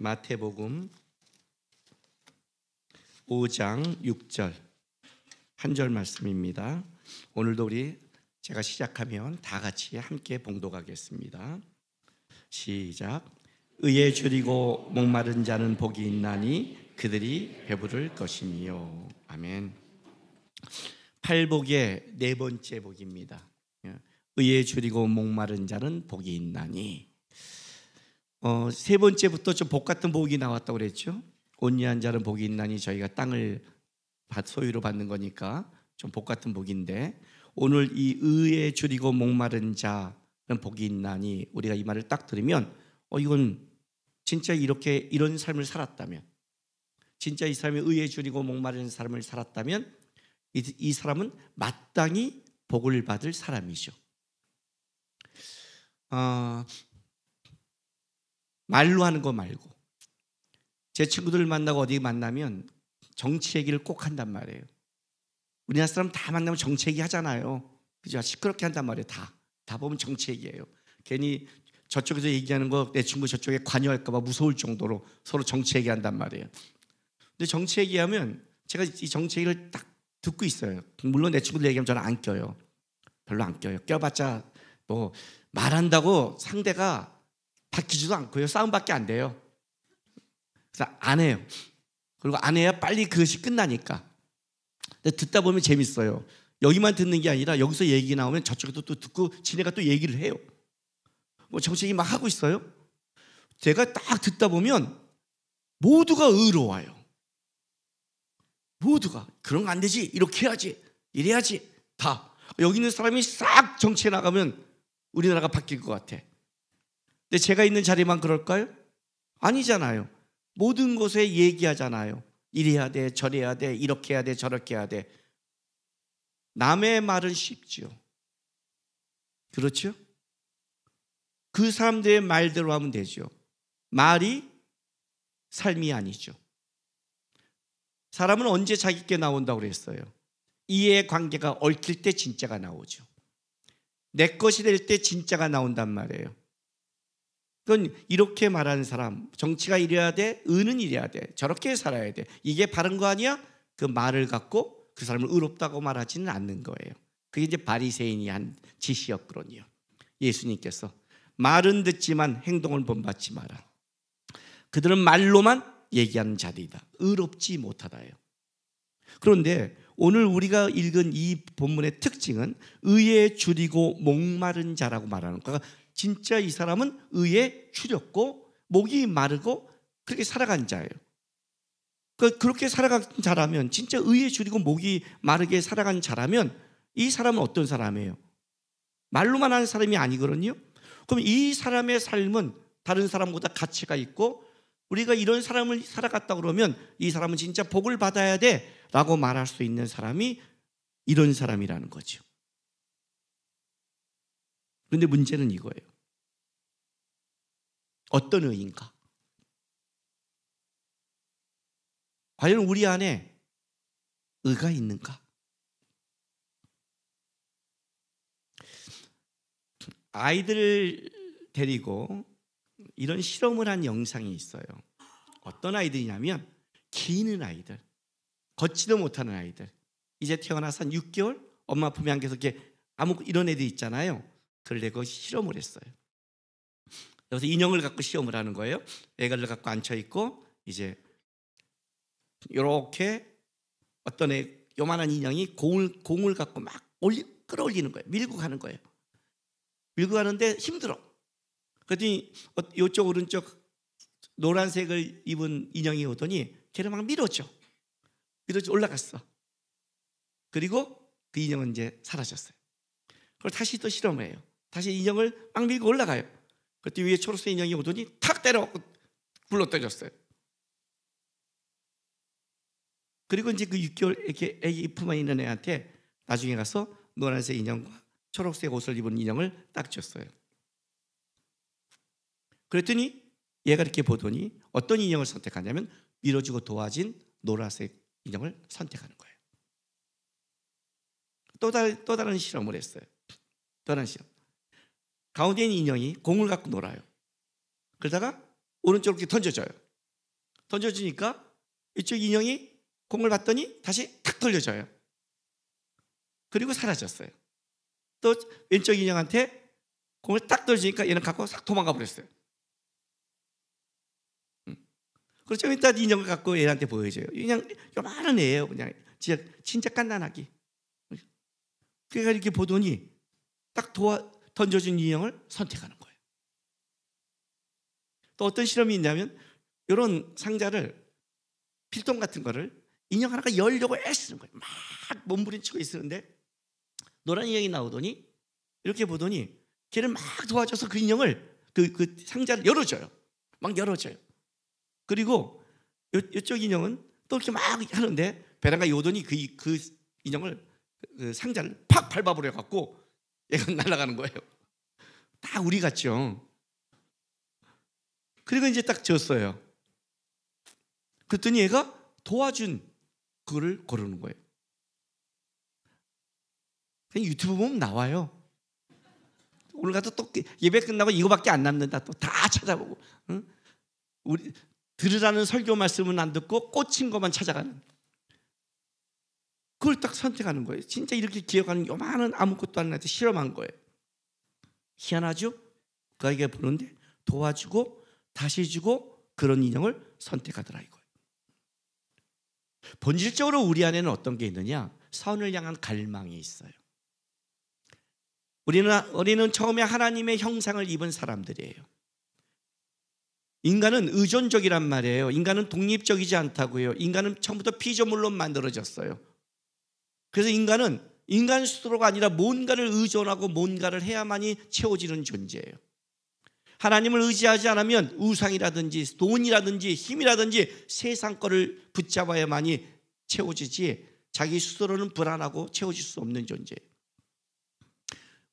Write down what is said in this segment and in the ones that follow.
마태복음 5장 6절 한 절 말씀입니다. 오늘도 제가 시작하면 다 같이 함께 봉독하겠습니다. 시작. 의에 줄이고 목마른 자는 복이 있나니 그들이 배부를 것이니요. 아멘. 팔복의 네 번째 복입니다. 의에 줄이고 목마른 자는 복이 있나니. 세 번째부터 좀 복 같은 복이 나왔다고 그랬죠. 온유한 자는 복이 있나니 저희가 땅을 소유로 받는 거니까 좀 복 같은 복인데, 오늘 이 의에 줄이고 목마른 자는 복이 있나니, 우리가 이 말을 딱 들으면 이건 진짜 이런 삶을 살았다면, 진짜 이 사람이 의에 줄이고 목마른 삶을 살았다면 이 사람은 마땅히 복을 받을 사람이죠. 말로 하는 거 말고, 제 친구들 만나고 어디 만나면 정치 얘기를 꼭 한단 말이에요. 우리나라 사람 다 만나면 정치 얘기 하잖아요. 그죠? 시끄럽게 한단 말이에요. 다 보면 정치 얘기예요. 괜히 저쪽에서 얘기하는 거 내 친구 저쪽에 관여할까 봐 무서울 정도로 서로 정치 얘기한단 말이에요. 근데 정치 얘기하면 제가 이 정치 얘기를 딱 듣고 있어요. 물론 내 친구들 얘기하면 저는 안 껴요. 별로 안 껴요. 껴봤자 뭐 말한다고 상대가 바뀌지도 않고요. 싸움밖에 안 돼요. 그래서 안 해요. 그리고 안 해야 빨리 그것이 끝나니까. 근데 듣다 보면 재밌어요. 여기만 듣는 게 아니라 여기서 얘기 나오면 저쪽에도 또 듣고 지네가 또 얘기를 해요. 뭐 정치 얘기 막 하고 있어요. 제가 딱 듣다 보면 모두가 의로워요. 모두가 그런 거 안 되지, 이렇게 해야지, 이래야지. 다 여기 있는 사람이 싹 정치에 나가면 우리나라가 바뀔 것 같아. 근데 제가 있는 자리만 그럴까요? 아니잖아요. 모든 곳에 얘기하잖아요. 이래야 돼, 저래야 돼, 이렇게 해야 돼, 저렇게 해야 돼. 남의 말은 쉽죠. 그렇죠? 그 사람들의 말대로 하면 되죠. 말이 삶이 아니죠. 사람은 언제 자기께 나온다고 그랬어요? 이해관계가 얽힐 때 진짜가 나오죠. 내 것이 될 때 진짜가 나온단 말이에요. 그건 이렇게 말하는 사람, 정치가 이래야 돼, 의는 이래야 돼, 저렇게 살아야 돼, 이게 바른 거 아니야? 그 말을 갖고 그 사람을 의롭다고 말하지는 않는 거예요. 그게 이제 바리새인이 한 지시였거든요. 예수님께서 말은 듣지만 행동을 본받지 마라. 그들은 말로만 얘기하는 자들이다. 의롭지 못하다예요. 그런데 오늘 우리가 읽은 이 본문의 특징은 의에 줄이고 목마른 자라고 말하는 거예요. 진짜 이 사람은 의에 줄였고 목이 마르고 그렇게 살아간 자예요. 그렇게 살아간 자라면, 진짜 의에 줄이고 목이 마르게 살아간 자라면 이 사람은 어떤 사람이에요? 말로만 하는 사람이 아니거든요. 그럼 이 사람의 삶은 다른 사람보다 가치가 있고, 우리가 이런 사람을 살아갔다 그러면 이 사람은 진짜 복을 받아야 돼 라고 말할 수 있는 사람이 이런 사람이라는 거죠. 그런데 문제는 이거예요. 어떤 의인가? 과연 우리 안에 의가 있는가? 아이들을 데리고 이런 실험을 한 영상이 있어요. 어떤 아이들이냐면 기는 아이들, 걷지도 못하는 아이들, 이제 태어나서 한 6개월 엄마 품에 안겨서 이렇게 이런 애들 있잖아요. 그걸 내고 실험을 했어요. 여기서 인형을 갖고 시험을 하는 거예요. 애가를 갖고 앉혀있고 이제 이렇게 어떤 요만한 인형이 공을 갖고 막 끌어올리는 거예요. 밀고 가는 거예요. 밀고 가는데 힘들어. 그랬더니 이쪽 오른쪽 노란색을 입은 인형이 오더니 걔를 막 밀어줘 올라갔어. 그리고 그 인형은 이제 사라졌어요. 그걸 다시 또 실험을 해요. 다시 인형을 막 밀고 올라가요. 그때 위에 초록색 인형이 오더니 탁 때려갖고 굴러떨어졌어요. 그리고 이제 그 6개월 이렇게 애기 품에 있는 애한테 나중에 가서 노란색 인형과 초록색 옷을 입은 인형을 딱 줬어요. 그랬더니 얘가 이렇게 보더니 어떤 인형을 선택하냐면 밀어주고 도와진 노란색 인형을 선택하는 거예요. 또 다른 실험을 했어요. 또 다른 실험. 가운데 있는 인형이 공을 갖고 놀아요. 그러다가 오른쪽으로 이렇게 던져줘요. 던져주니까 이쪽 인형이 공을 받더니 다시 탁 돌려줘요. 그리고 사라졌어요. 또 왼쪽 인형한테 공을 딱 던지니까 얘는 갖고 싹 도망가 버렸어요. 그리고 좀 이따 인형을 갖고 얘한테 보여줘요. 그냥 요만한 애예요. 그냥 진짜 깐난하게. 그러니까 이렇게 보더니 딱 던져준 인형을 선택하는 거예요. 또 어떤 실험이 있냐면 이런 상자를 필통 같은 거를 인형 하나가 열려고 애쓰는 거예요. 막 몸부림치고 있었는데 노란 인형이 나오더니 이렇게 보더니 걔를 막 도와줘서 그 인형을 그 상자를 열어줘요. 막 열어줘요. 그리고 이쪽 인형은 또 이렇게 막 하는데 배란가 요더니 그 인형을 그 상자를 팍 밟아버려 갖고 얘가 날아가는 거예요. 다 우리 같죠. 그리고 이제 딱 졌어요. 그랬더니 얘가 도와준 그거를 고르는 거예요. 그냥 유튜브 보면 나와요. 오늘 가서 또 예배 끝나고 이거밖에 안 남는다. 또 다 찾아보고. 응? 우리 들으라는 설교 말씀은 안 듣고 꽂힌 것만 찾아가는. 그걸 딱 선택하는 거예요. 진짜 이렇게 기억하는 요만한 아무것도 안 나한테 실험한 거예요. 희한하죠? 그에게 보는데 도와주고 다시 주고 그런 인형을 선택하더라 이거예요. 본질적으로 우리 안에는 어떤 게 있느냐? 선을 향한 갈망이 있어요. 우리는 처음에 하나님의 형상을 입은 사람들이에요. 인간은 의존적이란 말이에요. 인간은 독립적이지 않다고요. 인간은 처음부터 피조물로 만들어졌어요. 그래서 인간은 인간 스스로가 아니라 뭔가를 의존하고 뭔가를 해야만이 채워지는 존재예요. 하나님을 의지하지 않으면 우상이라든지 돈이라든지 힘이라든지 세상 거를 붙잡아야만이 채워지지 자기 스스로는 불안하고 채워질 수 없는 존재예요.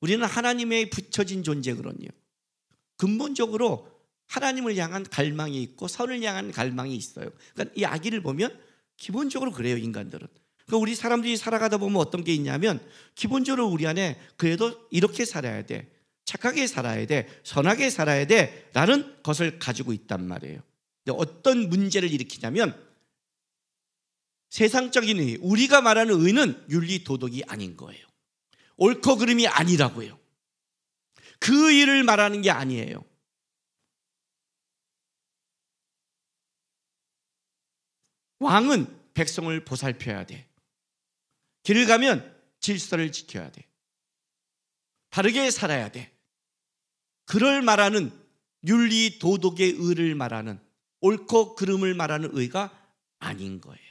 우리는 하나님에 붙여진 존재거든요. 근본적으로 하나님을 향한 갈망이 있고 선을 향한 갈망이 있어요. 그러니까 이 아기를 보면 기본적으로 그래요, 인간들은. 그러니까 우리 사람들이 살아가다 보면 어떤 게 있냐면 기본적으로 우리 안에 그래도 이렇게 살아야 돼, 착하게 살아야 돼, 선하게 살아야 돼 라는 것을 가지고 있단 말이에요. 근데 어떤 문제를 일으키냐면 세상적인 의, 우리가 말하는 의는 윤리 도덕이 아닌 거예요. 옳고 그름이 아니라고요. 그 일을 말하는 게 아니에요. 왕은 백성을 보살펴야 돼. 길을 가면 질서를 지켜야 돼. 바르게 살아야 돼. 그를 말하는 윤리 도덕의 의를 말하는 옳고 그름을 말하는 의가 아닌 거예요.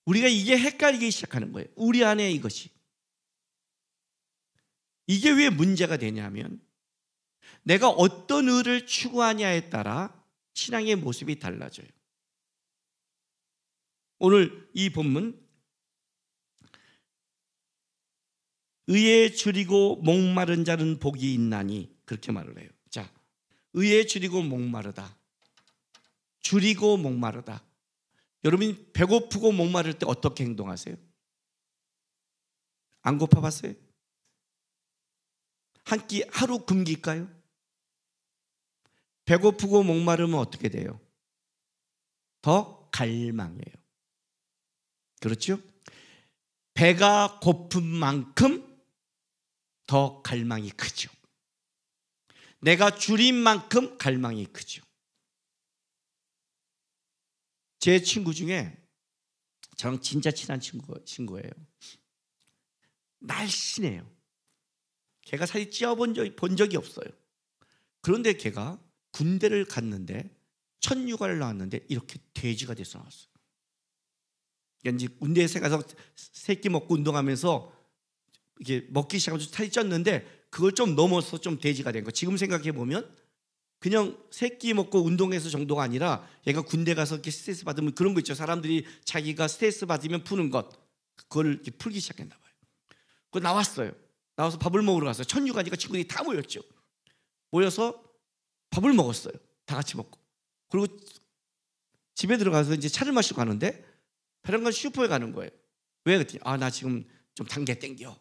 우리가 이게 헷갈리기 시작하는 거예요. 우리 안에 이것이. 이게 왜 문제가 되냐면 내가 어떤 의를 추구하냐에 따라 신앙의 모습이 달라져요. 오늘 이 본문 의에 줄이고 목마른 자는 복이 있나니 그렇게 말을 해요. 자, 의에 줄이고 목마르다. 줄이고 목마르다. 여러분 배고프고 목마를 때 어떻게 행동하세요? 안 고파봤어요? 한 끼 하루 굶길까요? 배고프고 목마르면 어떻게 돼요? 더 갈망해요. 그렇죠? 배가 고픈 만큼 더 갈망이 크죠. 내가 줄인 만큼 갈망이 크죠. 제 친구 중에 저랑 진짜 친한 친구예요. 날씬해요. 걔가 살이 찌어본 적이 없어요. 그런데 걔가 군대를 갔는데 첫 휴가를 나왔는데 이렇게 돼지가 돼서 나왔어요. 이제 군대에 가서 새끼 먹고 운동하면서 이게 먹기 시작하면서 살이 쪘는데 그걸 좀 넘어서 좀 돼지가 된 거. 지금 생각해 보면 그냥 새끼 먹고 운동해서 정도가 아니라 얘가 군대 가서 이렇게 스트레스 받으면 그런 거 있죠. 사람들이 자기가 스트레스 받으면 푸는 것, 그걸 이렇게 풀기 시작했나 봐요. 그 나왔어요. 나와서 밥을 먹으러 갔어요. 첫 휴가니까 친구들이 다 모였죠. 모여서 밥을 먹었어요. 다 같이 먹고. 그리고 집에 들어가서 이제 차를 마시고 가는데 배란간 슈퍼에 가는 거예요. 왜? 그랬더니 나 지금 좀 단 게 땡겨.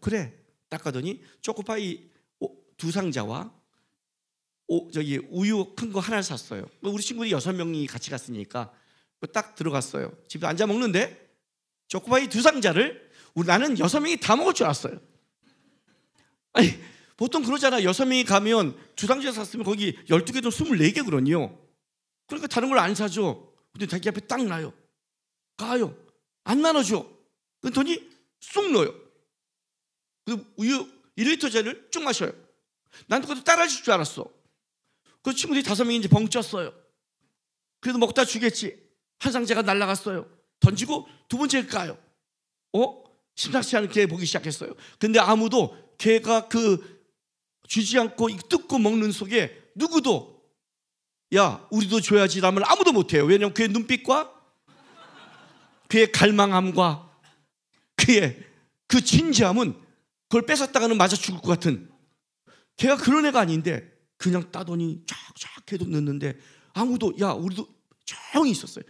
그래. 딱 가더니 초코파이 2상자와 저기 우유 큰 거 하나를 샀어요. 우리 친구들이 6명이 같이 갔으니까 딱 들어갔어요. 집에 앉아 먹는데 초코파이 2상자를 나는 6명이 다 먹을 줄 알았어요. 아니 보통 그러잖아. 6명이 가면 2상자 샀으면 거기 12개든 24개 그러니요. 그러니까 다른 걸 안 사죠. 근데 자기 앞에 딱 놔요. 가요. 안 나눠줘. 그랬더니 쑥 넣어요. 그 우유 1리터짜리를 쭉 마셔요. 난 그것도 따라줄 줄 알았어. 그 친구들이 5명이 이제 벙쪘어요. 그래도 먹다 주겠지. 한 상자가 날아갔어요. 던지고 두 번째 까요. 심상치 않게 보기 시작했어요. 근데 아무도 걔가 주지 않고 뜯고 먹는 속에 누구도 야 우리도 줘야지 라면 아무도 못해요. 왜냐하면 그의 눈빛과 그의 갈망함과 그의 그 진지함은 그걸 뺏었다가는 맞아 죽을 것 같은, 걔가 그런 애가 아닌데 그냥 따더니 쫙쫙 계속 넣는데 아무도 야 우리도 조용히 있었어요.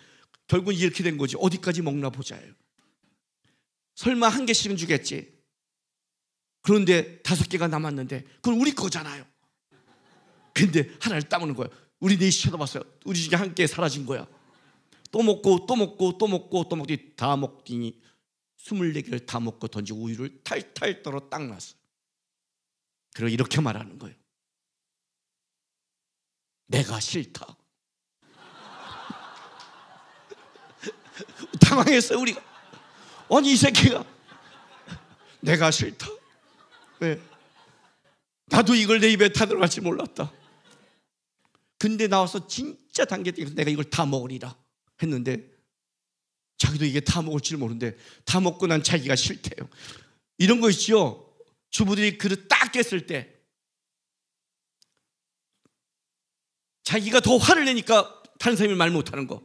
결국은 이렇게 된 거지. 어디까지 먹나 보자예요. 설마 1개씩은 주겠지. 그런데 5개가 남았는데 그건 우리 거잖아요. 근데 하나를 따먹는 거야. 우리 넷이 쳐다봤어요. 우리 중에 한 개 사라진 거야. 또 먹고 또 먹고 또 먹고 또 먹더니 다 먹더니 24개를 다 먹고 던지고 우유를 탈탈 떨어 딱 놨어요. 그리고 이렇게 말하는 거예요. 내가 싫다. 당황했어요 우리가. 아니 이 새끼가 내가 싫다. 왜? 나도 이걸 내 입에 다 들어갈지 몰랐다. 근데 나와서 진짜 당겼더니 내가 이걸 다 먹으리라 했는데 자기도 이게 다 먹을 줄 모르는데 다 먹고 난 자기가 싫대요. 이런 거 있죠. 주부들이 그릇 딱 깼을 때 자기가 더 화를 내니까 다른 사람이 말 못하는 거.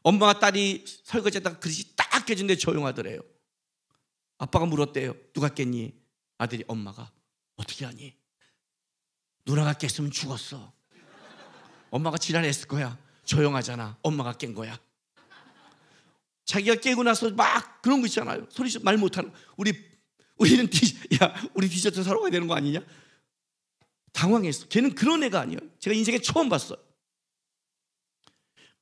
엄마와 딸이 설거지하다가 그릇이 딱 깨진데 조용하더래요. 아빠가 물었대요. 누가 깼니? 아들이 엄마가. 어떻게 하니? 누나가 깼으면 죽었어. 엄마가 지랄했을 거야. 조용하잖아. 엄마가 깬 거야. 자기가 깨고 나서 막 그런 거 있잖아요. 소리 말 못하는. 우리는 우리 디저트 사러 가야 되는 거 아니냐? 당황했어. 걔는 그런 애가 아니에요. 제가 인생에 처음 봤어요.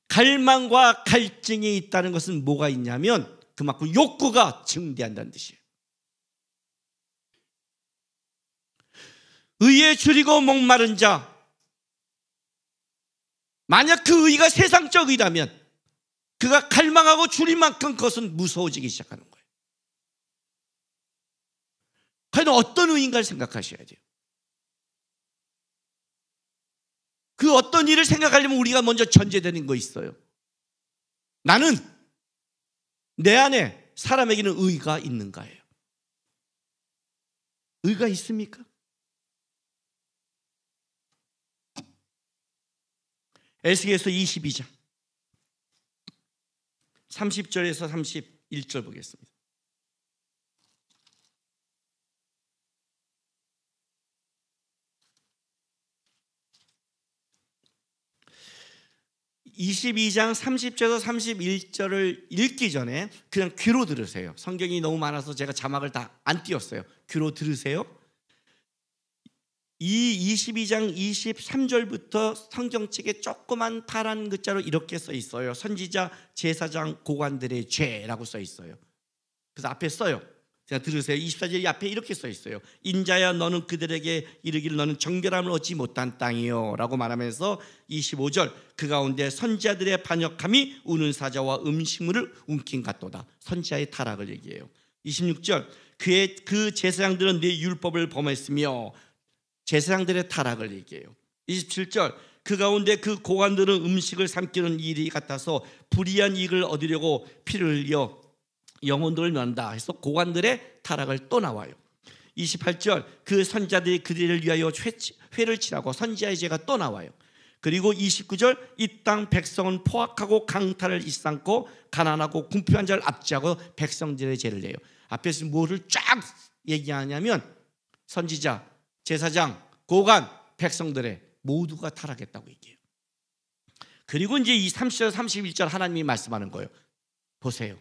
갈망과 갈증이 있다는 것은 뭐가 있냐면 그만큼 욕구가 증대한다는 뜻이에요. 의에 줄이고 목마른 자, 만약 그 의가 세상적 의라면 그가 갈망하고 줄인 만큼 그것은 무서워지기 시작하는 거예요. 과연 어떤 의인가를 생각하셔야 돼요. 그 어떤 일을 생각하려면 우리가 먼저 전제되는 거 있어요. 나는 내 안에 사람에게는 의가 있는가예요. 의가 있습니까? 에스겔서 22장 30절에서 31절 보겠습니다. (22장) 30절에서 31절을 읽기 전에 그냥 귀로 들으세요. 성경이 너무 많아서 제가 자막을 다 안 띄웠어요. 귀로 들으세요. 이 22장 23절부터 성경책에 조그만 파란 글자로 이렇게 써 있어요. 선지자, 제사장, 고관들의 죄라고 써 있어요. 그래서 앞에 써요. 제가 들으세요. 24절 앞에 이렇게 써 있어요. 인자야 너는 그들에게 이르기를 너는 정결함을 얻지 못한 땅이요 라고 말하면서 25절 그 가운데 선지자들의 반역함이 우는 사자와 음식물을 움킨 같도다. 선지자의 타락을 얘기해요. 26절 그 제사장들은 네 율법을 범했으며 제사장들의 타락을 얘기해요. 27절 그 가운데 그 고관들은 음식을 삼키는 일이 같아서 불의한 이익을 얻으려고 피를 흘려 영혼들을 면한다 해서 고관들의 타락을 또 나와요. 28절 그 선지자들이 그들을 위하여 회를 치라고 선지자의 죄가 또 나와요. 그리고 29절 이 땅 백성은 포악하고 강탈을 일삼고 가난하고 궁핍한 자를 압제하고 백성들의 죄를 내요. 앞에서 뭐를 쫙 얘기하냐면 선지자, 제사장, 고관, 백성들의 모두가 타락했다고 얘기해요. 그리고 이제 이 30절 31절 하나님이 말씀하는 거예요. 보세요.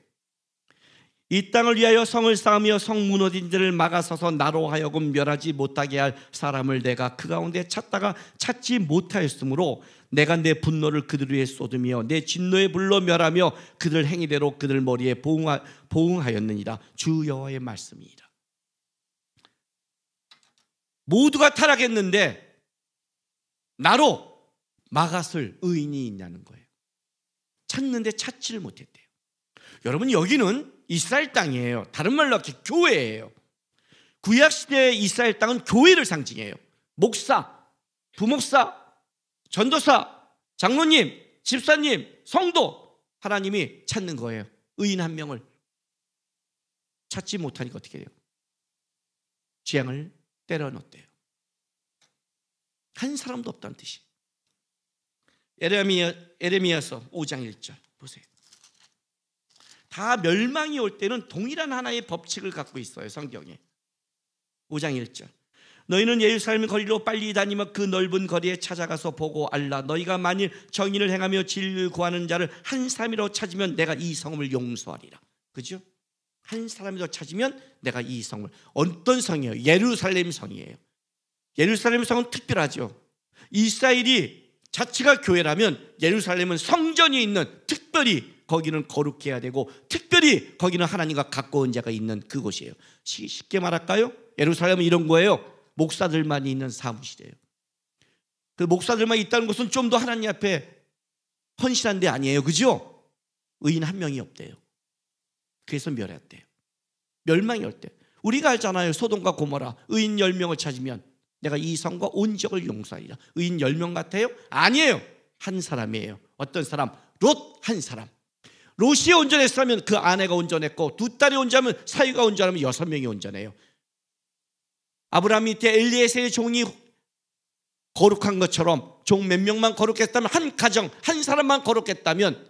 이 땅을 위하여 성을 쌓으며 성 무너진 데를 막아서서 나로 하여금 멸하지 못하게 할 사람을 내가 그 가운데 찾다가 찾지 못하였으므로 내가 내 분노를 그들 위에 쏟으며 내 진노의 불로 멸하며 그들 행위대로 그들 머리에 보응하였느니라. 주 여호와의 말씀이니라. 모두가 타락했는데 나로 막았을 의인이 있냐는 거예요. 찾는데 찾지를 못했대요. 여러분, 여기는 이스라엘 땅이에요. 다른 말로 하면 교회예요. 구약시대의 이스라엘 땅은 교회를 상징해요. 목사, 부목사, 전도사, 장로님, 집사님, 성도, 하나님이 찾는 거예요. 의인 한 명을 찾지 못하니까 어떻게 돼요? 재앙을 때려 넣었대요. 한 사람도 없다는 뜻이. 에레미야서 5장 1절 보세요. 다 멸망이 올 때는 동일한 하나의 법칙을 갖고 있어요. 성경에 5장 1절 너희는 예루살렘 거리로 빨리 다니며 그 넓은 거리에 찾아가서 보고 알라. 너희가 만일 정의를 행하며 진리를 구하는 자를 한 사람이라도 찾으면 내가 이 성을 용서하리라. 그죠? 한 사람이라도 찾으면 내가 이 성을. 어떤 성이에요? 예루살렘 성이에요. 예루살렘 성은 특별하죠. 이스라엘이 자체가 교회라면 예루살렘은 성전이 있는, 특별히 거기는 거룩해야 되고 특별히 거기는 하나님과 가까운 자가 있는 그곳이에요. 쉽게 말할까요? 예루살렘은 이런 거예요. 목사들만 있는 사무실이에요. 그 목사들만 있다는 것은 좀 더 하나님 앞에 헌신한 데 아니에요. 그죠? 의인 한 명이 없대요. 그래서 멸했대요. 멸망이 올 때. 우리가 알잖아요. 소돔과 고모라 의인 10명을 찾으면 내가 이 성과 온 지역을 용서하리라. 의인 10명 같아요? 아니에요. 한 사람이에요. 어떤 사람? 롯 한 사람. 롯이 온전했으면 그 아내가 온전했고, 두 딸이 온전하면, 사위가 온전하면 6명이 온전해요. 아브라함 밑에 엘리에셀의 종이 거룩한 것처럼 종 몇 명만 거룩했다면, 한 가정 한 사람만 거룩했다면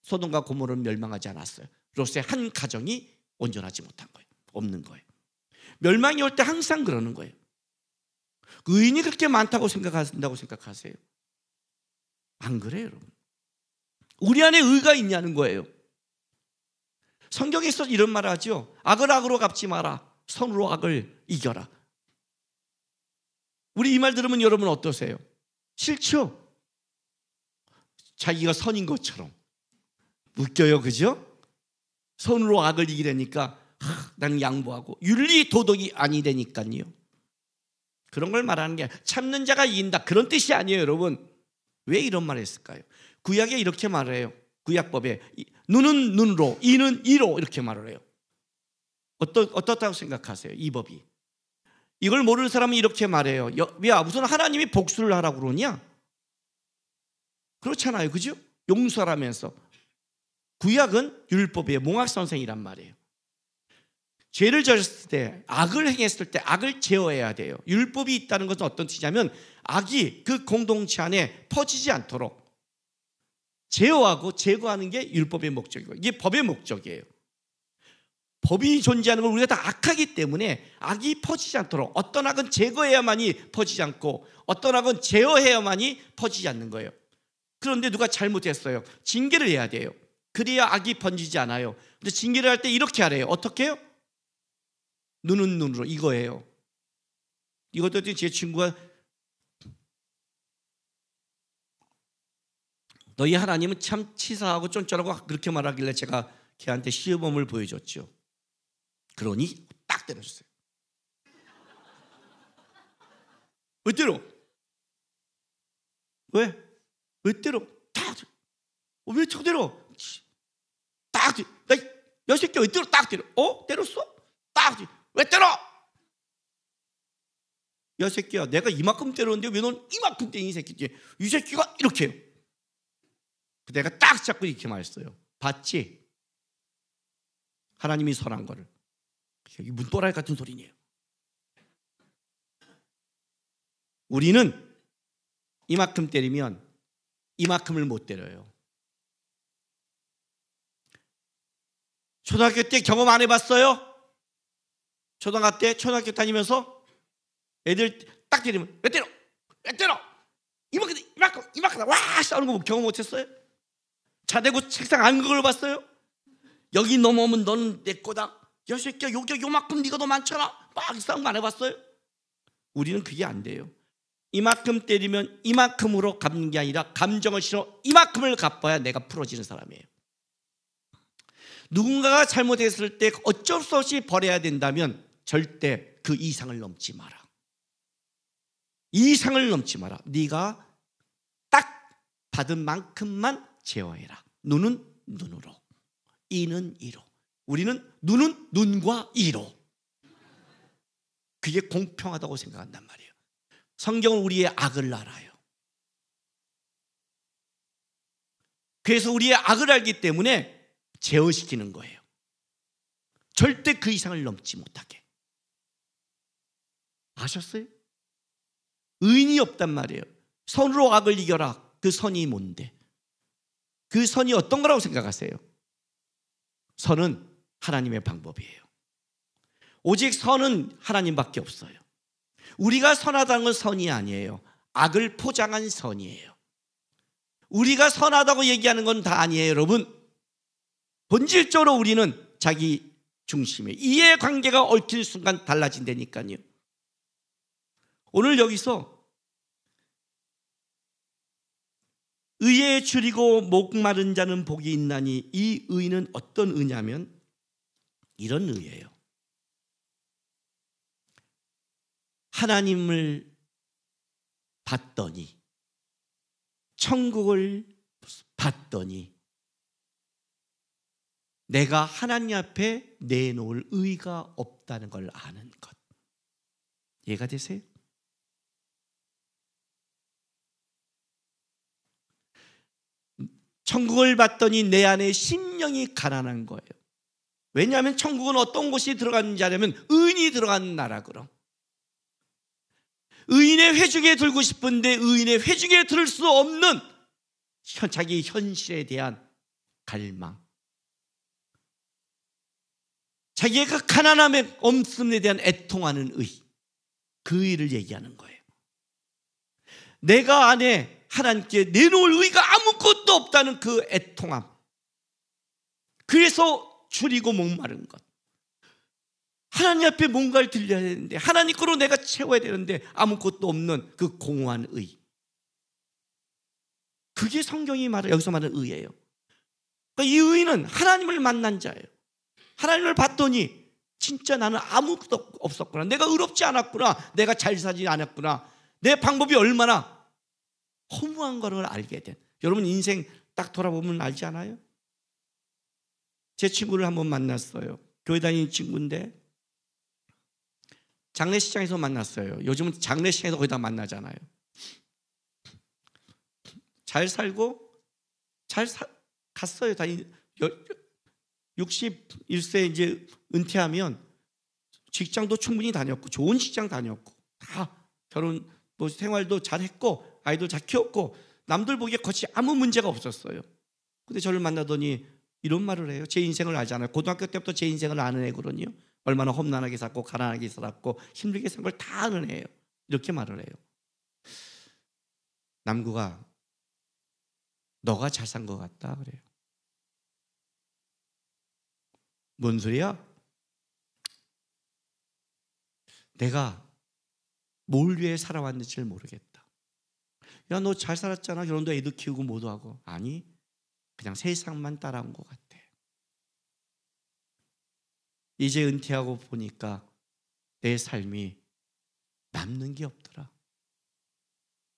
소돔과 고모라는 멸망하지 않았어요. 롯의 한 가정이 온전하지 못한 거예요. 없는 거예요. 멸망이 올 때 항상 그러는 거예요. 의인이 그렇게 많다고 생각하세요? 안 그래요, 여러분. 우리 안에 의가 있냐는 거예요. 성경에서 이런 말을 하죠. 악을 악으로 갚지 마라. 선으로 악을 이겨라. 우리 이 말 들으면 여러분 어떠세요? 싫죠? 자기가 선인 것처럼 웃겨요, 그죠? 선으로 악을 이기려니까 나는 양보하고 윤리 도덕이 아니되니까요. 그런 걸 말하는 게 참는 자가 이긴다, 그런 뜻이 아니에요, 여러분. 왜 이런 말을 했을까요? 구약에 이렇게 말을 해요. 구약법에 눈은 눈으로, 이는 이로 이렇게 말을 해요. 어떻다고 생각하세요? 이 법이. 이걸 모르는 사람은 이렇게 말해요. 야, 무슨 하나님이 복수를 하라고 그러냐? 그렇잖아요, 그죠? 용서하라면서. 구약은 율법의 몽학선생이란 말이에요. 죄를 저질렀을 때, 악을 행했을 때 악을 제어해야 돼요. 율법이 있다는 것은 어떤 뜻이냐면 악이 그 공동체 안에 퍼지지 않도록 제어하고 제거하는 게 율법의 목적이고, 이게 법의 목적이에요. 법이 존재하는 걸 우리가 다 악하기 때문에 악이 퍼지지 않도록, 어떤 악은 제거해야만이 퍼지지 않고 어떤 악은 제어해야만이 퍼지지 않는 거예요. 그런데 누가 잘못했어요. 징계를 해야 돼요. 그래야 악이 번지지 않아요. 근데 징계를 할 때 이렇게 하래요. 어떻게 해요? 눈은 눈으로, 이거예요. 이것도 제 친구가 너희 하나님은 참 치사하고 쫀쫀하고 그렇게 말하길래 제가 걔한테 시험을 보여줬죠. 그러니 딱 때려줬어요. 왜 때려? 왜 때려? 왜 쳐 때려? 딱 때려. 야 새끼야, 왜 때려? 딱 때려. 때렸어? 딱 때려. 왜 때려? 야 새끼야, 내가 이만큼 때렸는데 왜 넌 이만큼 때리니? 이 새끼가 이렇게 해요. 내가 딱 잡고 이렇게 말했어요. 봤지? 하나님이 선한 거를. 여기 문도라이 같은 소리네요. 우리는 이만큼 때리면 이만큼을 못 때려요. 초등학교 때 경험 안 해봤어요? 초등학교 다니면서 애들 딱 때리면 왜 때려? 왜 때려? 이만큼 와 싸우는 거 경험 못했어요? 자대고 책상 안 걸어봤어요? 여기 넘어오면 너는 내 거다. 야 새끼야 여기 요만큼 네가 더 많잖아. 막 이 싸움 안 해봤어요? 우리는 그게 안 돼요. 이만큼 때리면 이만큼으로 갚는 게 아니라 감정을 실어 이만큼을 갚아야 내가 풀어지는 사람이에요. 누군가가 잘못했을 때 어쩔 수 없이 버려야 된다면 절대 그 이상을 넘지 마라. 이상을 넘지 마라. 네가 딱 받은 만큼만 제어해라. 눈은 눈으로, 이는 이로. 우리는 눈은 눈과 이로. 그게 공평하다고 생각한단 말이에요. 성경은 우리의 악을 알아요. 그래서 우리의 악을 알기 때문에 제어시키는 거예요. 절대 그 이상을 넘지 못하게. 아셨어요? 의인이 없단 말이에요. 선으로 악을 이겨라. 그 선이 뭔데? 그 선이 어떤 거라고 생각하세요? 선은 하나님의 방법이에요. 오직 선은 하나님밖에 없어요. 우리가 선하다는 건 선이 아니에요. 악을 포장한 선이에요. 우리가 선하다고 얘기하는 건 다 아니에요, 여러분. 본질적으로 우리는 자기 중심에 이해관계가 얽힐 순간 달라진다니까요. 오늘 여기서 의에 줄이고 목마른 자는 복이 있나니, 이 의는 어떤 의냐면 이런 의예요. 하나님을 봤더니, 천국을 봤더니 내가 하나님 앞에 내놓을 의가 없다는 걸 아는 것. 이해가 되세요? 천국을 봤더니 내 안에 심령이 가난한 거예요. 왜냐하면 천국은 어떤 곳이 들어가는지 알려면 의인이 들어가는 나라거든. 의인의 회중에 들고 싶은데 의인의 회중에 들을 수 없는 자기 현실에 대한 갈망, 자기의 그 가난함의 없음에 대한 애통하는 의, 그 의를 얘기하는 거예요. 내가 안에 하나님께 내놓을 의가 아무것도 없다는 그 애통함, 그래서 줄이고 목마른 것. 하나님 앞에 뭔가를 들려야 되는데, 하나님 거로 내가 채워야 되는데 아무것도 없는 그 공허한 의, 그게 성경이 말해 여기서 말하는 의예요. 그러니까 이 의는 하나님을 만난 자예요. 하나님을 봤더니 진짜 나는 아무것도 없었구나, 내가 의롭지 않았구나, 내가 잘 살지 않았구나, 내 방법이 얼마나 허무한 걸 알게 된. 여러분 인생 딱 돌아보면 알지 않아요? 제 친구를 한번 만났어요. 교회 다니는 친구인데 장례식장에서 만났어요. 요즘은 장례식장에서 거의 다 만나잖아요. 잘 살고 갔어요. 61세 이제 은퇴하면 직장도 충분히 다녔고 좋은 직장 다녔고 다 결혼 뭐 생활도 잘했고 아이도 잘 키웠고 남들 보기에 거치 아무 문제가 없었어요. 근데 저를 만나더니 이런 말을 해요. 제 인생을 알잖아요. 고등학교 때부터 제 인생을 아는 애거든요. 얼마나 험난하게 살고 가난하게 살았고 힘들게 산 걸 다 아는 애예요. 이렇게 말을 해요. 남구가 너가 잘 산 것 같다 그래요. 뭔 소리야? 내가 뭘 위해 살아왔는지를 모르겠다. 야, 너 잘 살았잖아. 결혼도 애도 키우고 뭐도 하고. 아니, 그냥 세상만 따라온 것 같아. 이제 은퇴하고 보니까 내 삶이 남는 게 없더라.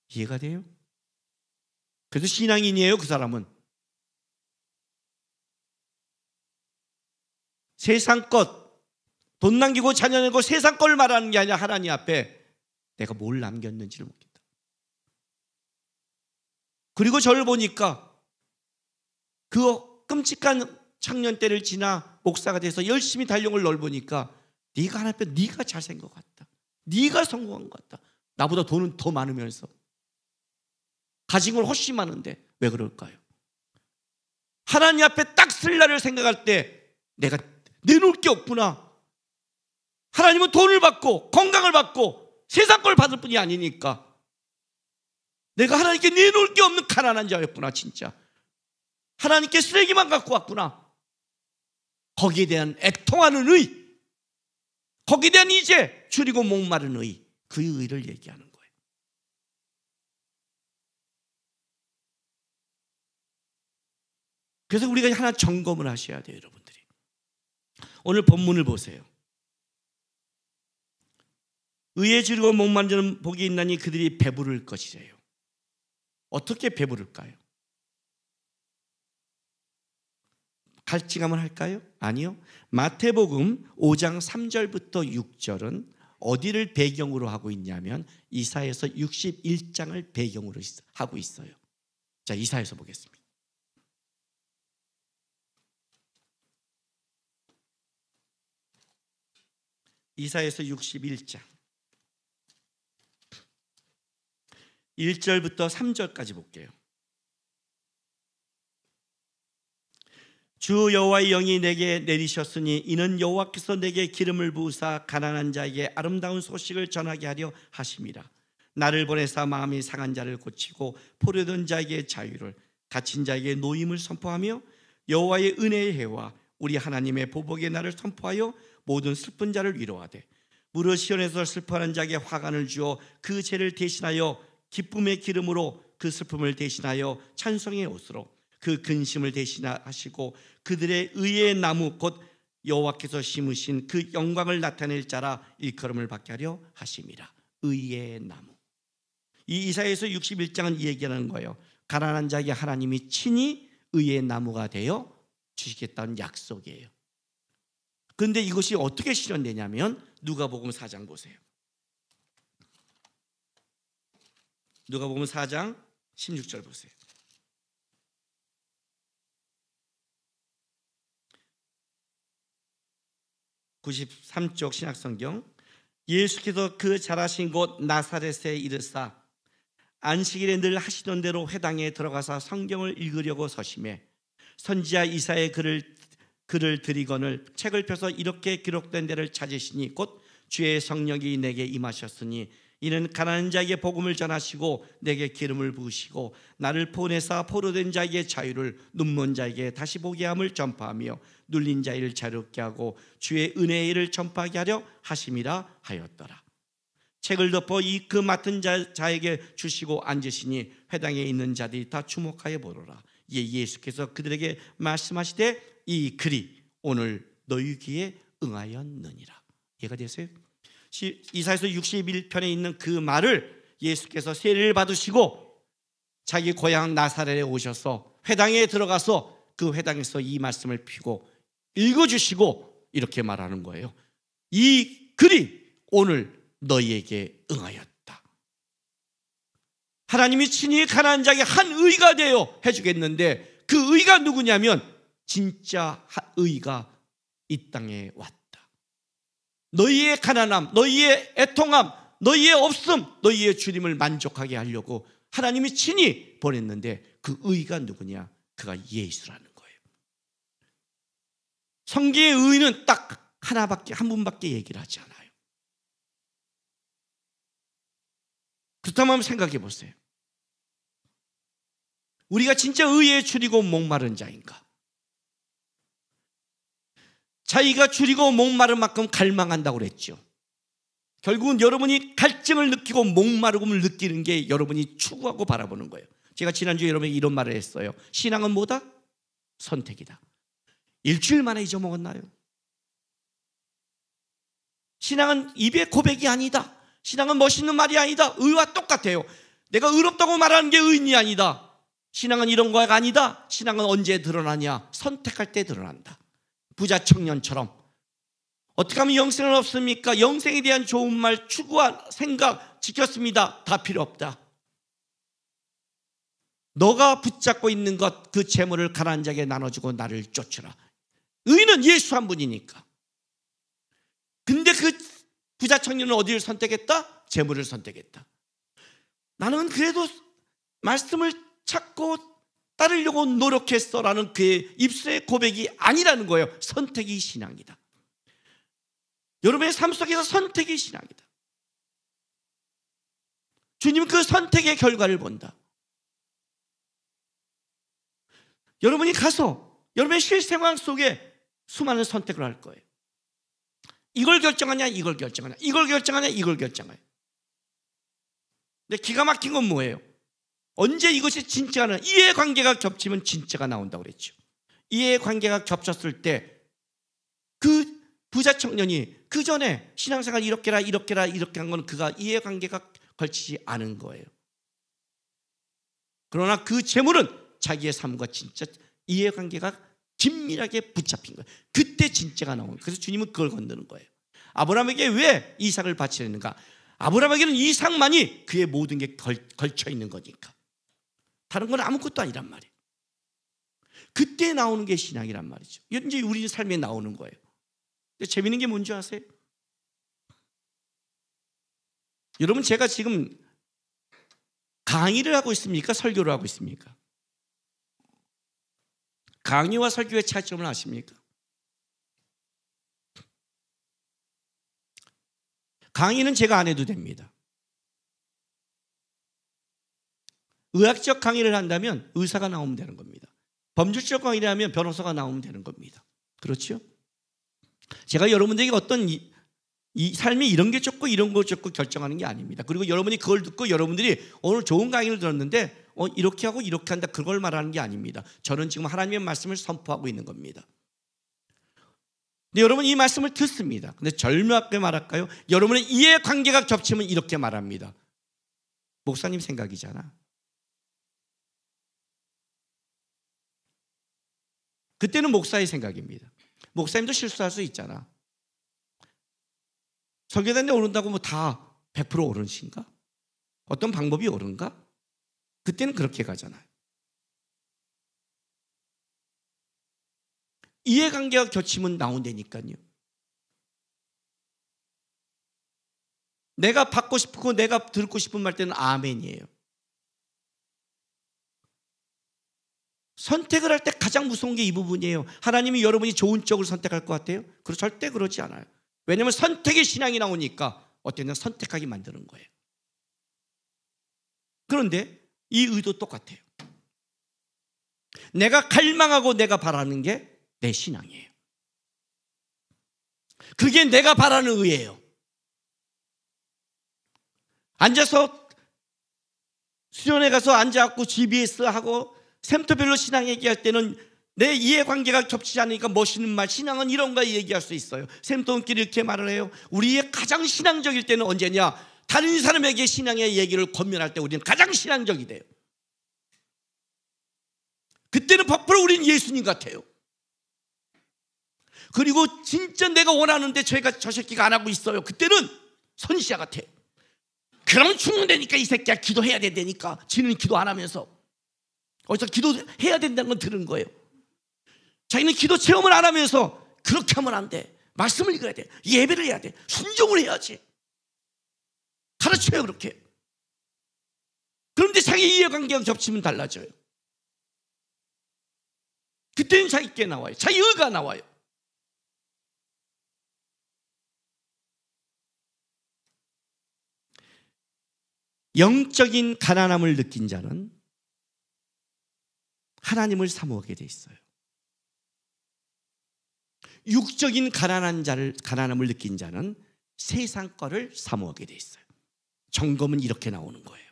이해가 돼요? 그래도 신앙인이에요, 그 사람은. 세상 것, 돈 남기고 자녀 내고 세상 걸 말하는 게 아니라 하나님 앞에 내가 뭘 남겼는지를 묻겠다. 그리고 저를 보니까 그 끔찍한 청년 때를 지나 목사가 돼서 열심히 달력을 넓으니까 네가 하나님 앞에 네가 잘생 것 같다, 네가 성공한 것 같다. 나보다 돈은 더 많으면서 가진 건 훨씬 많은데 왜 그럴까요? 하나님 앞에 딱 쓸 날을 생각할 때 내가 내놓을 게 없구나. 하나님은 돈을 받고 건강을 받고 세상 걸 받을 뿐이 아니니까 내가 하나님께 내놓을 게 없는 가난한 자였구나. 진짜 하나님께 쓰레기만 갖고 왔구나. 거기에 대한 애통하는 의, 거기에 대한 이제 줄이고 목마른 의, 그 의를 얘기하는 거예요. 그래서 우리가 하나 점검을 하셔야 돼요, 여러분들이. 오늘 본문을 보세요. 의에 줄이고 목마른 자는 복이 있나니 그들이 배부를 것이래요. 어떻게 배부를까요? 갈증함을 할까요? 아니요. 마태복음 5장 3절부터 6절은 어디를 배경으로 하고 있냐면 이사야서 61장을 배경으로 하고 있어요. 자, 이사야서 보겠습니다. 이사야서 61장 1절부터 3절까지 볼게요. 주 여호와의 영이 내게 내리셨으니 이는 여호와께서 내게 기름을 부으사 가난한 자에게 아름다운 소식을 전하게 하려 하심이라. 나를 보내사 마음이 상한 자를 고치고 포로된 자에게 자유를, 갇힌 자에게 노임을 선포하며 여호와의 은혜의 해와 우리 하나님의 보복의 날을 선포하여 모든 슬픈 자를 위로하되 무릇 시온에서 슬퍼하는 자에게 화관을 주어 그 죄를 대신하여 기쁨의 기름으로 그 슬픔을 대신하여 찬송의 옷으로 그 근심을 대신하시고 그들의 의의 나무 곧 여호와께서 심으신 그 영광을 나타낼 자라 일컬음을 받게 하려 하심이라. 의의 나무. 이 이사야서 61장은 이 얘기하는 거예요. 가난한 자에게 하나님이 친히 의의 나무가 되어 주시겠다는 약속이에요. 그런데 이것이 어떻게 실현되냐면 누가복음 4장 보세요. 누가복음 4장 16절 보세요. (93쪽) 신약성경. 예수께서 그 자라신 곳 나사렛에 이르사 안식일에 늘 하시던 대로 회당에 들어가서 성경을 읽으려고 서심해 선지자 이사야의 글을 들이거늘 책을 펴서 이렇게 기록된 데를 찾으시니 곧 주의 성령이 내게 임하셨으니 이는 가난한 자에게 복음을 전하시고 내게 기름을 부으시고 나를 보내사 포로된 자에게 자유를, 눈먼 자에게 다시 보게 함을 전파하며 눌린 자를 자유롭게 하고 주의 은혜의 일을 전파하게 하려 하심이라 하였더라. 책을 덮어 그 맡은 자에게 주시고 앉으시니 회당에 있는 자들이 다 주목하여 보더라. 이에 예수께서 그들에게 말씀하시되 이 글이 오늘 너희 귀에 응하였느니라. 이해가 되세요? 이사야서 61편에 있는 그 말을 예수께서 세례를 받으시고 자기 고향 나사렛에 오셔서 회당에 들어가서 그 회당에서 이 말씀을 피고 읽어주시고 이렇게 말하는 거예요. 이 글이 오늘 너희에게 응하였다. 하나님이 친히 가난한 자에게 한 의가 되어 해주겠는데 그 의가 누구냐면 진짜 의가 이 땅에 왔다. 너희의 가난함, 너희의 애통함, 너희의 없음, 너희의 주님을 만족하게 하려고 하나님이 친히 보냈는데 그 의가 누구냐? 그가 예수라는 거예요. 성경의 의는 딱 한 분밖에 얘기를 하지 않아요. 그렇다면 한번 생각해 보세요. 우리가 진짜 의에 줄이고 목마른 자인가? 자기가 줄이고 목마른 만큼 갈망한다고 그랬죠. 결국은 여러분이 갈증을 느끼고 목마름을 느끼는 게 여러분이 추구하고 바라보는 거예요. 제가 지난주에 여러분에게 이런 말을 했어요. 신앙은 뭐다? 선택이다. 일주일 만에 잊어먹었나요? 신앙은 입의 고백이 아니다. 신앙은 멋있는 말이 아니다. 의와 똑같아요. 내가 의롭다고 말하는 게 의인이 아니다. 신앙은 이런 거가 아니다. 신앙은 언제 드러나냐? 선택할 때 드러난다. 부자 청년처럼 어떻게 하면 영생은 없습니까? 영생에 대한 좋은 말, 추구한 생각 지켰습니다. 다 필요 없다. 너가 붙잡고 있는 것, 그 재물을 가난한 자에게 나눠주고 나를 쫓으라. 의는 예수 한 분이니까. 근데 그 부자 청년은 어디를 선택했다? 재물을 선택했다. 나는 그래도 말씀을 찾고 따르려고 노력했어라는 그의 입술의 고백이 아니라는 거예요. 선택이 신앙이다. 여러분의 삶 속에서 선택이 신앙이다. 주님은 그 선택의 결과를 본다. 여러분이 가서 여러분의 실생활 속에 수많은 선택을 할 거예요. 이걸 결정하냐, 이걸 결정하냐, 이걸 결정하냐, 이걸 결정하냐. 근데 기가 막힌 건 뭐예요? 언제 이것이 진짜는 이해관계가 겹치면 진짜가 나온다고 그랬죠. 이해관계가 겹쳤을 때 그 부자 청년이 그 전에 신앙생활 이렇게라 이렇게라 이렇게 한 건 그가 이해관계가 걸치지 않은 거예요. 그러나 그 재물은 자기의 삶과 진짜 이해관계가 긴밀하게 붙잡힌 거예요. 그때 진짜가 나오는 거예요. 그래서 주님은 그걸 건드는 거예요. 아브라함에게 왜 이삭을 바치려는가? 아브라함에게는 이삭만이 그의 모든 게 걸쳐 있는 거니까. 다른 건 아무것도 아니란 말이에요. 그때 나오는 게 신앙이란 말이죠. 이제 우리 삶에 나오는 거예요. 근데 재밌는 게 뭔지 아세요? 여러분, 제가 지금 강의를 하고 있습니까? 설교를 하고 있습니까? 강의와 설교의 차이점을 아십니까? 강의는 제가 안 해도 됩니다. 의학적 강의를 한다면 의사가 나오면 되는 겁니다. 법률적 강의를 하면 변호사가 나오면 되는 겁니다. 그렇죠? 제가 여러분들에게 어떤 이 삶이 이런 게 좋고 이런 거 좋고 결정하는 게 아닙니다. 그리고 여러분이 그걸 듣고 여러분들이 오늘 좋은 강의를 들었는데 이렇게 하고 이렇게 한다, 그걸 말하는 게 아닙니다. 저는 지금 하나님의 말씀을 선포하고 있는 겁니다. 근데 여러분 이 말씀을 듣습니다. 근데 절묘하게 말할까요? 여러분의 이해관계가 겹치면 이렇게 말합니다. 목사님 생각이잖아. 그때는 목사의 생각입니다. 목사님도 실수할 수 있잖아. 설교단에 오른다고 뭐 다 100% 옳으신가? 어떤 방법이 옳은가? 그때는 그렇게 가잖아요. 이해관계가 겹치면 나온다니까요. 내가 받고 싶고 내가 듣고 싶은 말 때는 아멘이에요. 선택을 할 때 가장 무서운 게 이 부분이에요. 하나님이 여러분이 좋은 쪽을 선택할 것 같아요? 절대 그러지 않아요. 왜냐하면 선택의 신앙이 나오니까 어쨌든 선택하게 만드는 거예요. 그런데 이 의도 똑같아요. 내가 갈망하고 내가 바라는 게 내 신앙이에요. 그게 내가 바라는 의예요. 앉아서 수련회 가서 앉아갖고 GBS 하고 샘터별로 신앙 얘기할 때는 내 이해관계가 겹치지 않으니까 멋있는 말, 신앙은 이런가 얘기할 수 있어요. 샘터원끼리 이렇게 말을 해요. 우리의 가장 신앙적일 때는 언제냐? 다른 사람에게 신앙의 얘기를 권면할 때 우리는 가장 신앙적이 돼요. 그때는 100% 우리는 예수님 같아요. 그리고 진짜 내가 원하는데 저 새끼가 안 하고 있어요. 그때는 선지자 같아요. 그러면 죽는다니까, 이 새끼야. 기도해야 된다니까. 지는 기도 안 하면서. 어디서 기도해야 된다는 건 들은 거예요. 자기는 기도 체험을 안 하면서 그렇게 하면 안 돼. 말씀을 읽어야 돼. 예배를 해야 돼. 순종을 해야지. 가르쳐요, 그렇게. 그런데 자기 이해관계가 겹치면 달라져요. 그때는 자기께 나와요. 자기 의가 나와요. 영적인 가난함을 느낀 자는 하나님을 사모하게 돼 있어요. 육적인 가난함을 느낀 자는 세상 거를 사모하게 돼 있어요. 점검은 이렇게 나오는 거예요.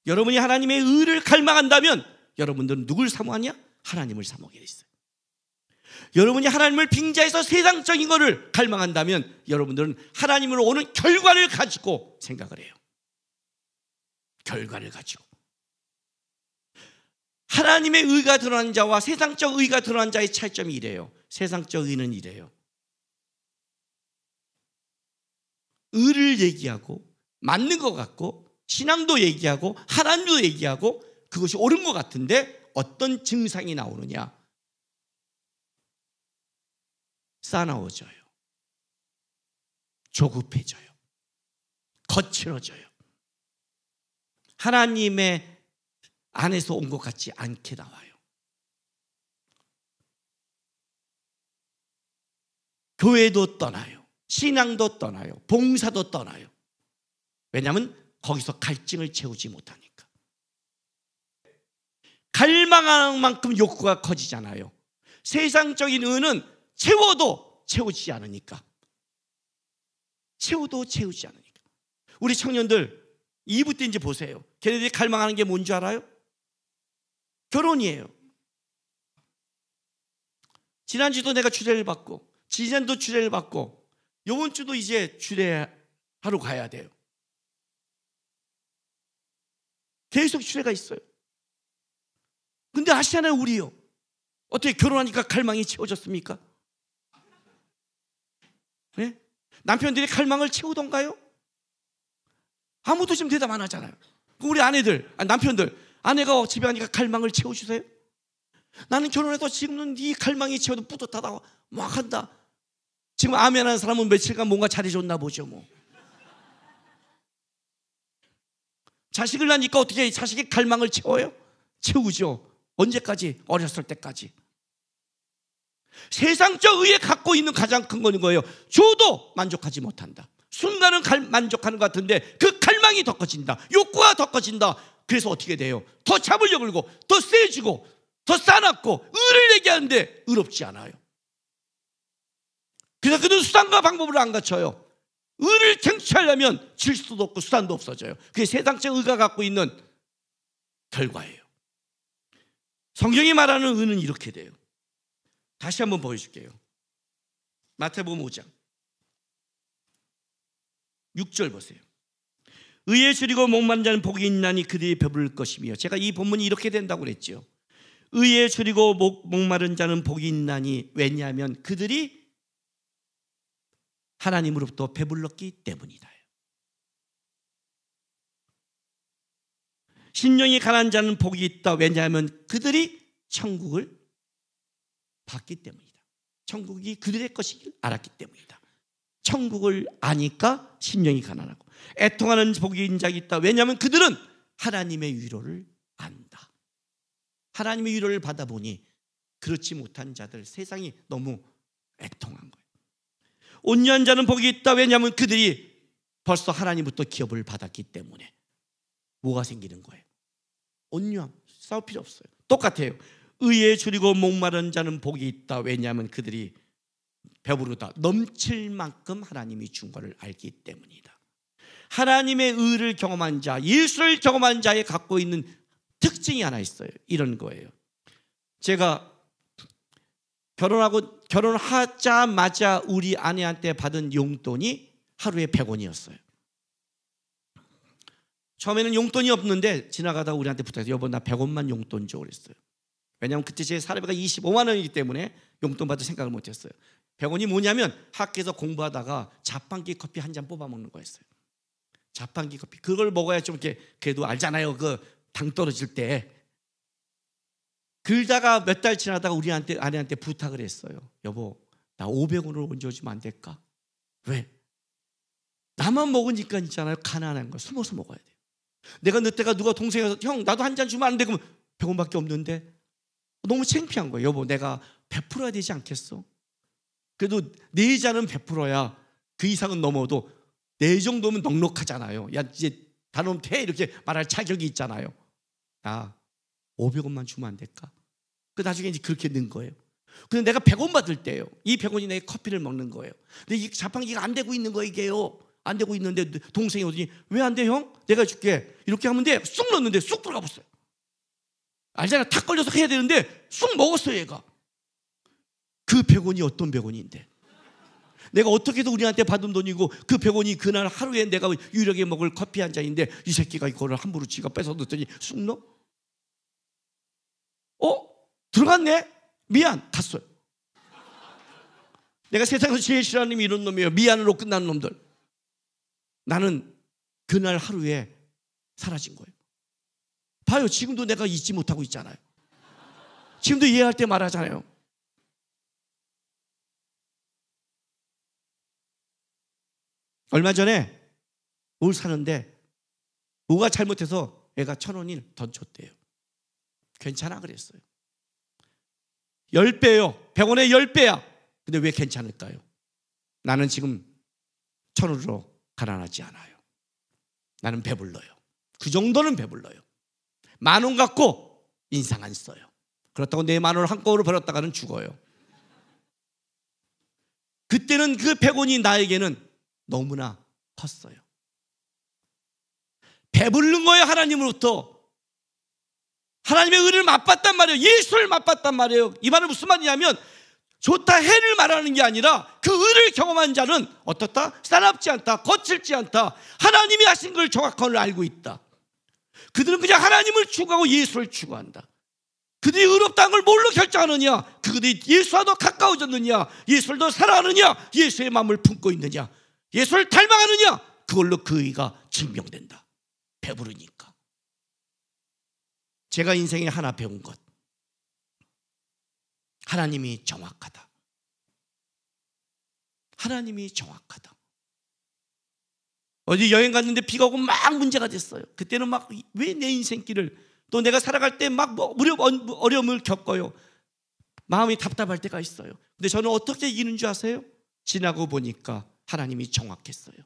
여러분이 하나님의 의를 갈망한다면 여러분들은 누굴 사모하냐? 하나님을 사모하게 돼 있어요. 여러분이 하나님을 빙자해서 세상적인 것을 갈망한다면 여러분들은 하나님으로 오는 결과를 가지고 생각을 해요. 결과를 가지고. 하나님의 의가 드러난 자와 세상적 의가 드러난 자의 차이점이 이래요. 세상적 의는 이래요. 의를 얘기하고 맞는 것 같고 신앙도 얘기하고 하나님도 얘기하고 그것이 옳은 것 같은데 어떤 증상이 나오느냐? 싸나워져요. 조급해져요. 거칠어져요. 하나님의 안에서 온 것 같지 않게 나와요. 교회도 떠나요. 신앙도 떠나요. 봉사도 떠나요. 왜냐하면 거기서 갈증을 채우지 못하니까. 갈망하는 만큼 욕구가 커지잖아요. 세상적인 의는 채워도 채우지 않으니까. 채워도 채우지 않으니까. 우리 청년들 2부 때 이제 보세요. 걔네들이 갈망하는 게 뭔지 알아요? 결혼이에요. 지난주도 내가 주례를 받고, 지난도 주례를 받고, 이번 주도 이제 주례하러 가야 돼요. 계속 주례가 있어요. 근데 아시잖아요, 우리요. 어떻게 결혼하니까 갈망이 채워졌습니까? 네? 남편들이 갈망을 채우던가요? 아무도 지금 대답 안 하잖아요. 우리 아내들, 남편들, 아내가 집에 가니까 갈망을 채워주세요. 나는 결혼해도 지금은 네 갈망이 채워도 뿌듯하다 막 한다. 지금 아멘 하는 사람은 며칠간 뭔가 잘해줬나 보죠 뭐. 자식을 낳으니까 어떻게 자식의 갈망을 채워요? 채우죠. 언제까지? 어렸을 때까지. 세상적 의에 갖고 있는 가장 큰 거는 거예요. 줘도 만족하지 못한다. 순간은 만족하는 것 같은데 그 갈망이 더 커진다. 욕구가 더 커진다. 그래서 어떻게 돼요? 더 잡으려고 그러고 더 세지고 더 싸납고 의를 얘기하는데 의롭지 않아요. 그래서 그는 수단과 방법을 안 갖춰요. 의를 쟁취하려면 질서도 없고 수단도 없어져요. 그게 세상적 의가 갖고 있는 결과예요. 성경이 말하는 의는 이렇게 돼요. 다시 한번 보여줄게요. 마태복음 5장 6절 보세요. 의에 줄이고 목마른 자는 복이 있나니 그들이 배부를 것이며. 제가 이 본문이 이렇게 된다고 그랬죠. 의에 줄이고 목마른 자는 복이 있나니, 왜냐하면 그들이 하나님으로부터 배불렀기 때문이다. 심령이 가난한 자는 복이 있다. 왜냐하면 그들이 천국을 받기 때문이다. 천국이 그들의 것이길 알았기 때문이다. 천국을 아니까 심령이 가난하고, 애통하는 복이 있는 자가 있다. 왜냐하면 그들은 하나님의 위로를 안다. 하나님의 위로를 받아보니 그렇지 못한 자들, 세상이 너무 애통한 거예요. 온유한 자는 복이 있다. 왜냐하면 그들이 벌써 하나님부터 기업을 받았기 때문에. 뭐가 생기는 거예요? 온유함. 싸울 필요 없어요. 똑같아요. 의에 줄이고 목마른 자는 복이 있다. 왜냐하면 그들이 배부르다, 넘칠 만큼 하나님이 준 것을 알기 때문이다. 하나님의 의를 경험한 자, 예수를 경험한 자에 갖고 있는 특징이 하나 있어요. 이런 거예요. 제가 결혼하자마자 우리 아내한테 받은 용돈이 하루에 100원이었어요. 처음에는 용돈이 없는데 지나가다가 우리한테 부탁해서 여보 나 100원만 용돈 줘 그랬어요. 왜냐하면 그때 제 사례비가 25만 원이기 때문에 용돈 받을 생각을 못했어요. 100원이 뭐냐면 학교에서 공부하다가 자판기 커피 한 잔 뽑아 먹는 거였어요. 자판기 커피. 그걸 먹어야 좀 이렇게 그래도 알잖아요. 그 당 떨어질 때. 그러다가 몇 달 지나다가 우리 아내한테 부탁을 했어요. 여보 나 500원을 얹어주면 안 될까? 왜? 나만 먹으니까 있잖아요. 가난한 거 숨어서 먹어야 돼요. 내가 늦때가 누가 동생이 와서 형 나도 한 잔 주면 안 돼? 그러면 100원밖에 없는데 너무 창피한 거예요. 여보 내가 베풀어야 되지 않겠어? 그래도 4잔은 베풀어야 그 이상은 넘어도 4 정도면 넉넉하잖아요. 야 이제 다놈 돼 이렇게 말할 자격이 있잖아요. 야 500원만 주면 안 될까? 그 나중에 이제 그렇게 는 거예요. 근데 내가 100원 받을 때예요. 이 100원이 내 커피를 먹는 거예요. 근데 이 자판기가 안 되고 있는 거 이게요. 안 되고 있는데 동생이 오더니 왜 안 돼 형? 내가 줄게. 이렇게 하면 돼. 쑥 넣었는데 쑥 들어가 버렸어요. 알잖아. 탁 걸려서 해야 되는데 쑥 먹었어요 얘가. 그 100원이 어떤 100원인데 내가 어떻게 해도 우리한테 받은 돈이고 그 100원이 그날 하루에 내가 유일하게 먹을 커피 한 잔인데 이 새끼가 이거를 함부로 지가 뺏어 넣었더니 쑥 넣어? 들어갔네? 미안. 갔어요. 내가 세상에서 제일 싫어하는 놈이 이런 놈이에요. 미안으로 끝나는 놈들. 나는 그날 하루에 사라진 거예요. 봐요. 지금도 내가 잊지 못하고 있잖아요. 지금도 이해할 때 말하잖아요. 얼마 전에 뭘 사는데 뭐가 잘못해서 애가 1,000원을 던졌대요. 괜찮아 그랬어요. 10배요. 100원에 10배야. 근데 왜 괜찮을까요? 나는 지금 1,000원으로 가난하지 않아요. 나는 배불러요. 그 정도는 배불러요. 10,000원 갖고 인상 안 써요. 그렇다고 내 10,000원을 한꺼번에 벌었다가는 죽어요. 그때는 그 100원이 나에게는 너무나 컸어요. 배부른 거예요. 하나님으로부터 하나님의 은혜를 맛봤단 말이에요. 예수를 맛봤단 말이에요. 이 말은 무슨 말이냐면 좋다 해를 말하는 게 아니라 그 은혜를 경험한 자는 어떻다? 싸납지 않다, 거칠지 않다, 하나님이 하신 걸 정확한 걸 알고 있다. 그들은 그냥 하나님을 추구하고 예수를 추구한다. 그들이 의롭다는 걸 뭘로 결정하느냐? 그들이 예수와 더 가까워졌느냐, 예수를 더 사랑하느냐, 예수의 마음을 품고 있느냐, 예수를 닮아가느냐, 그걸로 그 의가 증명된다. 배부르니까. 제가 인생에 하나 배운 것, 하나님이 정확하다. 하나님이 정확하다. 어디 여행 갔는데 비가 오고 막 문제가 됐어요. 그때는 막 왜 내 인생길을, 또 내가 살아갈 때 막 어려움을 겪어요. 마음이 답답할 때가 있어요. 근데 저는 어떻게 이기는 줄 아세요? 지나고 보니까 하나님이 정확했어요.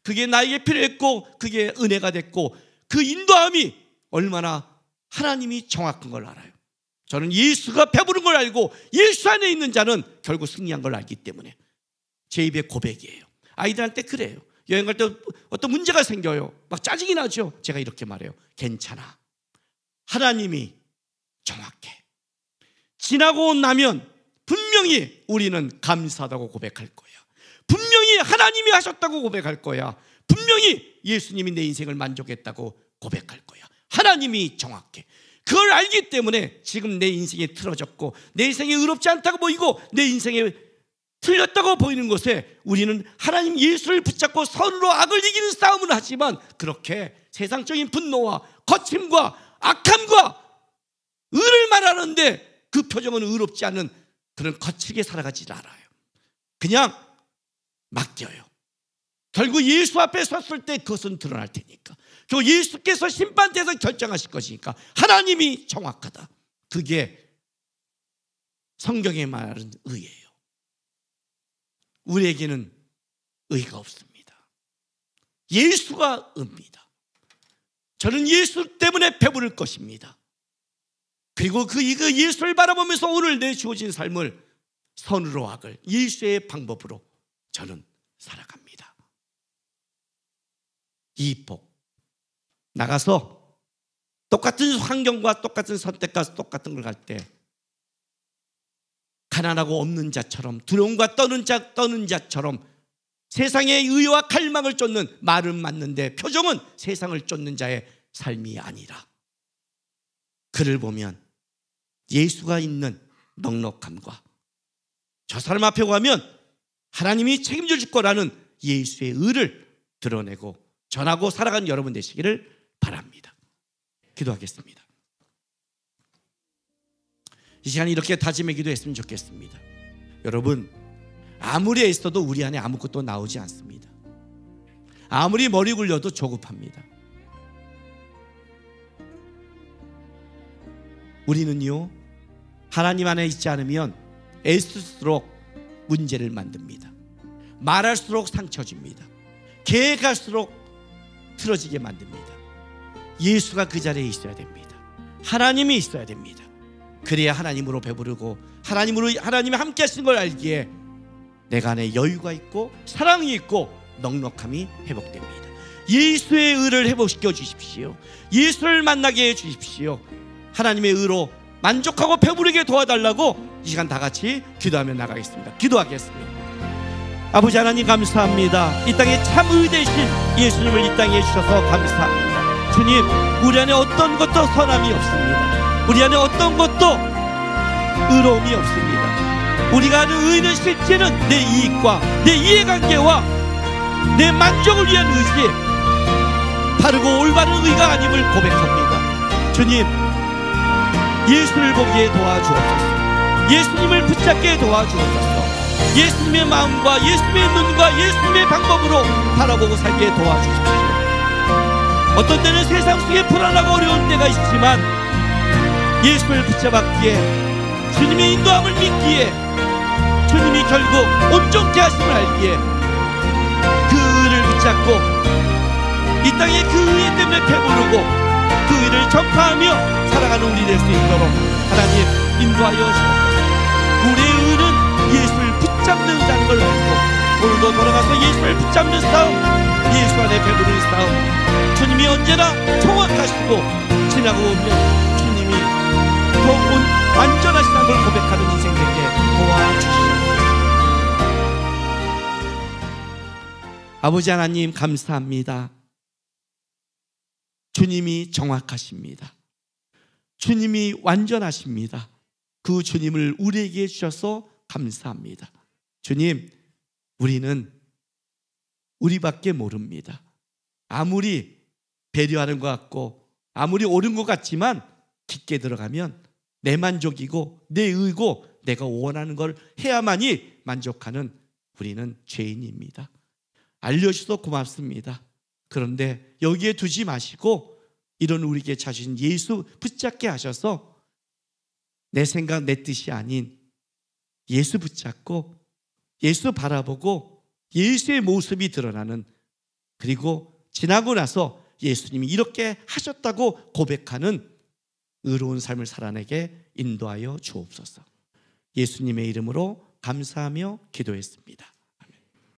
그게 나에게 필요했고 그게 은혜가 됐고 그 인도함이 얼마나 하나님이 정확한 걸 알아요. 저는 예수가 배부른 걸 알고 예수 안에 있는 자는 결국 승리한 걸 알기 때문에 제 입의 고백이에요. 아이들한테 그래요. 여행 갈 때 어떤 문제가 생겨요. 막 짜증이 나죠. 제가 이렇게 말해요. 괜찮아. 하나님이 정확해. 지나고 나면 분명히 우리는 감사하다고 고백할 거야. 분명히 하나님이 하셨다고 고백할 거야. 분명히 예수님이 내 인생을 만족했다고 고백할 거야. 하나님이 정확해. 그걸 알기 때문에 지금 내 인생이 틀어졌고 내 인생이 의롭지 않다고 보이고 내 인생에 틀렸다고 보이는 것에 우리는 하나님 예수를 붙잡고 선으로 악을 이기는 싸움을 하지만 그렇게 세상적인 분노와 거침과 악함과 의를 말하는데 그 표정은 의롭지 않은 그런 거칠게 살아가지 않아요. 그냥 맡겨요. 결국 예수 앞에 섰을 때 그것은 드러날 테니까. 결국 예수께서 심판대에서 결정하실 것이니까 하나님이 정확하다. 그게 성경에 말하는 의예요. 우리에게는 의가 없습니다. 예수가 의입니다. 저는 예수 때문에 배부를 것입니다. 그리고 그 예수를 바라보면서 오늘 내 주어진 삶을 선으로 악을 예수의 방법으로 저는 살아갑니다. 이 복 나가서 똑같은 환경과 똑같은 선택과 똑같은 걸 갈 때 가난하고 없는 자처럼 두려움과 떠는 자처럼 세상의 의와 갈망을 쫓는 말은 맞는데 표정은 세상을 쫓는 자의 삶이 아니라 그를 보면 예수가 있는 넉넉함과 저 사람 앞에 가면 하나님이 책임져 줄 거라는 예수의 의를 드러내고 전하고 살아가는 여러분 되시기를 바랍니다. 기도하겠습니다. 이 시간에 이렇게 다짐의 기도했으면 좋겠습니다. 여러분, 아무리 애써도 우리 안에 아무것도 나오지 않습니다. 아무리 머리 굴려도 조급합니다. 우리는요, 하나님 안에 있지 않으면 애쓸수록 문제를 만듭니다. 말할수록 상처 줍니다. 계획할수록 틀어지게 만듭니다. 예수가 그 자리에 있어야 됩니다. 하나님이 있어야 됩니다. 그래야 하나님으로 배부르고 하나님이 함께 하시는 걸 알기에 내가 안에 여유가 있고 사랑이 있고 넉넉함이 회복됩니다. 예수의 의를 회복시켜 주십시오. 예수를 만나게 해 주십시오. 하나님의 의로 만족하고 배부르게 도와달라고 이 시간 다 같이 기도하며 나가겠습니다. 기도하겠습니다. 아버지 하나님 감사합니다. 이 땅에 참 의되신 예수님을 이 땅에 주셔서 감사합니다. 주님, 우리 안에 어떤 것도 선함이 없습니다. 우리 안에 어떤 것도 의로움이 없습니다. 우리가 아는 의는 실제는 내 이익과 내 이해관계와 내 만족을 위한 의지, 바르고 올바른 의가 아님을 고백합니다. 주님, 예수를 보기에 도와주옵소서. 예수님을 붙잡게 도와주옵소서. 예수님의 마음과 예수님의 눈과 예수님의 방법으로 바라보고 살게 도와주십시오. 어떤 때는 세상 속에 불안하고 어려운 때가 있지만 예수를 붙잡았기에, 주님의 인도함을 믿기에, 주님이 결국 온전케 하심을 알기에 그 의를 붙잡고 이 땅에 그 의 때문에 배부르고 그 의를 전파하며 살아가는 살아가는 우리 될 수 있도록 하나님 인도하여 주옵소서. 우리의 의는 예수를 붙잡는 자는 걸 알고 오늘도 돌아가서 예수를 붙잡는 싸움, 예수 안에 배부르는 싸움, 주님이 언제나 정확하시고 지나고 보면 주님이 더 완전하시다는 걸 고백하는 인생 되게 도와주시옵소서. 아버지 하나님 감사합니다. 주님이 정확하십니다. 주님이 완전하십니다. 그 주님을 우리에게 주셔서 감사합니다. 주님, 우리는 우리밖에 모릅니다. 아무리 배려하는 것 같고 아무리 옳은 것 같지만 깊게 들어가면 내 만족이고 내 의고 내가 원하는 걸 해야만이 만족하는 우리는 죄인입니다. 알려주셔서 고맙습니다. 그런데 여기에 두지 마시고 이런 우리에게 자신 예수 붙잡게 하셔서 내 생각 내 뜻이 아닌 예수 붙잡고 예수 바라보고 예수의 모습이 드러나는, 그리고 지나고 나서 예수님이 이렇게 하셨다고 고백하는 의로운 삶을 살아내게 인도하여 주옵소서. 예수님의 이름으로 감사하며 기도했습니다.